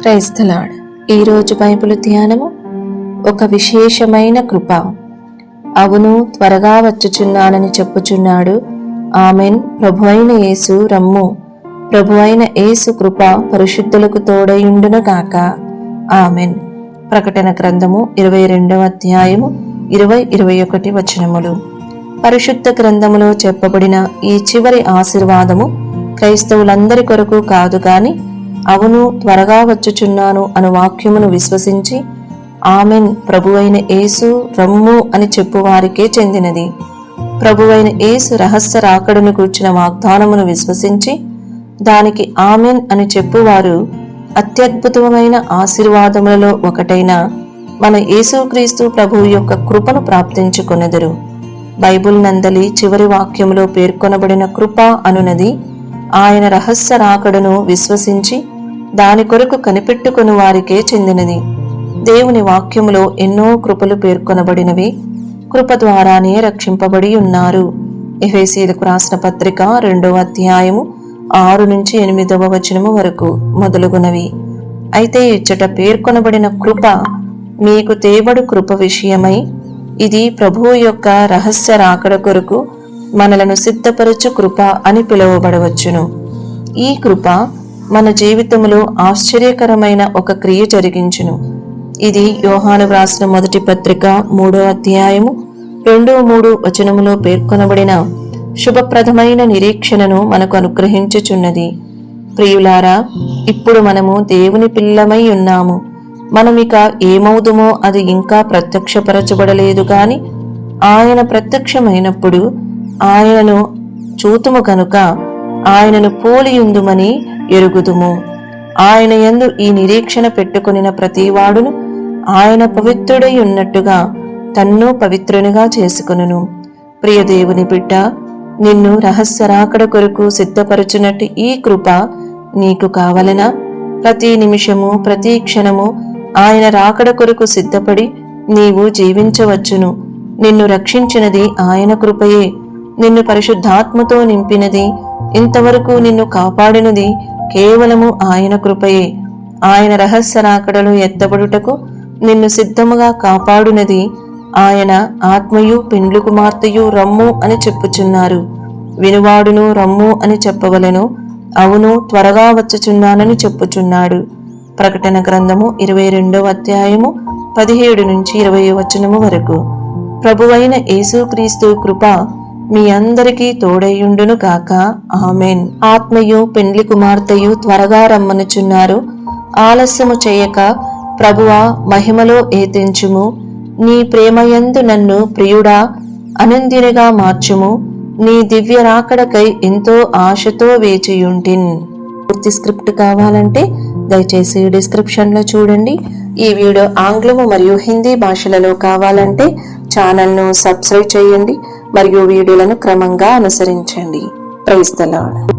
Praise the lord. ఈరోజు Bible ధ్యానము, ఒక విశేషమైన కృప. అవును, త్వరగా వచ్చుచున్నానని చెప్పుచున్నాడు. ఆమెన్. ప్రభువైన యేసు రమ్ము. ప్రభువైన యేసు కృప పరిశుద్ధులకు తోడయుండును గాక. ఆమెన్. ప్రకటన గ్రంథము 22వ అధ్యాయము 20-21 వచనములు. పరిశుద్ధ గ్రంథములో చెప్పబడిన ఈ చివరి ఆశీర్వాదము క్రైస్తవులందరి కొరకు కాదు గాని, అవును త్వరగా వచ్చుచున్నాను అను వాక్యమును విశ్వసించి ఆమెన్, ప్రభువైన యేసు రమ్ము అని చెప్పువారికే చెందినది. ప్రభువైన యేసు రహస్య రాకడను కూర్చిన వాగ్దానమును విశ్వసించి దానికి ఆమెన్ అని చెప్పువారు అత్యద్భుతమైన ఆశీర్వాదములలో ఒకటైన మన యేసుక్రీస్తు ప్రభువు యొక్క కృపను ప్రాప్తించుకొనెదరు. బైబిల్ నందలి చివరి వాక్యములో పేర్కొనబడిన కృప అనునది ఆయన రహస్య రాకడను విశ్వసించి దాని కొరకు కనిపెట్టుకుని వారికే చెందినది. దేవుని వాక్యములో ఎన్నో కృపలు పేర్కొనబడినవి. కృప ద్వారానే రక్షింపబడి ఉన్నారు. ఎఫెసీయులకు రాసిన పత్రిక 2వ అధ్యాయము 6-8వ వచనము వరకు మొదలుగునవి. అయితే ఇచ్చట పేర్కొనబడిన కృప మీకు తేబడు కృప విషయమై, ఇది ప్రభువు యొక్క రహస్య రాకడ కొరకు మనలను సిద్ధపరచు కృప అని పిలువబడవచ్చును. ఈ కృప మన జీవితంలో ఆశ్చర్యకరమైన ఒక క్రియ జరిగించును. ఇది యోహాను వ్రాసిన మొదటి పత్రిక 3వ అధ్యాయము 2-3 వచనములో పేర్కొనబడిన శుభప్రదమైన నిరీక్షణను మనకు అనుగ్రహించుచున్నది. ప్రియులారా, ఇప్పుడు మనము దేవుని పిల్లమై ఉన్నాము. మనమిక ఏమవుదుమో అది ఇంకా ప్రత్యక్షపరచబడలేదు గాని, ఆయన ప్రత్యక్షమైనప్పుడు ఆయనను చూతుము గనుక ఆయనను పోలియుందుమని ఎరుగుదుము. ఆయన యందు ఈ నిరీక్షణ పెట్టుకొనిన ప్రతివాడును ఆయన పవిత్రుడై ఉన్నట్టుగా తన్ను పవిత్రునిగా చేసుకొనును. ప్రియ దేవుని బిడ్డ, నిన్ను రహస్య రాకడ కొరకు సిద్ధపరచునట్టు ఈ కృప నీకు కావలనా? ప్రతి నిమిషము ప్రతి క్షణము ఆయన రాకడ కొరకు సిద్ధపడి నీవు జీవించవచ్చును. నిన్ను రక్షించినది ఆయన కృపయే. నిన్ను పరిశుద్ధాత్మతో నింపినది, ఇంతవరకు నిన్ను కాపాడినది కేవలము ఆయన కృపయే. ఆయన రహస్య రాకడలో ఎత్తబడుటకు నిన్ను సిద్ధముగా కాపాడునది ఆయన ఆత్మయు పెండ్లి కుమార్తెయు రమ్ము అని చెప్పుచున్నారు. వినువాడును రమ్ము అని చెప్పవలెను. అవును, త్వరగా వచ్చుచున్నానని చెప్పుచున్నాడు. ప్రకటన గ్రంథము 22వ అధ్యాయము 17-20 వచనము వరకు. ప్రభువైన యేసుక్రీస్తు కృప మీ అందరికీ తోడయుండును గాక. ఆమెన్. ఆత్మయు పెండ్లి కుమార్తెయు త్వరగా రమ్మనుచున్నారు. ఆలస్యము చేయక ప్రభువా మహిమలో ఏతించుము. నీ ప్రేమయందు నన్ను ప్రియుడా అనందినిగా మార్చుము. నీ దివ్య రాకడకై ఎంతో ఆశతో వేచియుంటిన్. పూర్తి స్క్రిప్ట్ కావాలంటే దయచేసి డిస్క్రిప్షన్లో చూడండి. ఈ వీడియో ఆంగ్లము మరియు హిందీ భాషలలో కావాలంటే ఛానల్ను సబ్స్క్రైబ్ చేయండి మరియు వీడియోలను క్రమంగా అనుసరించండి. Praise the lord.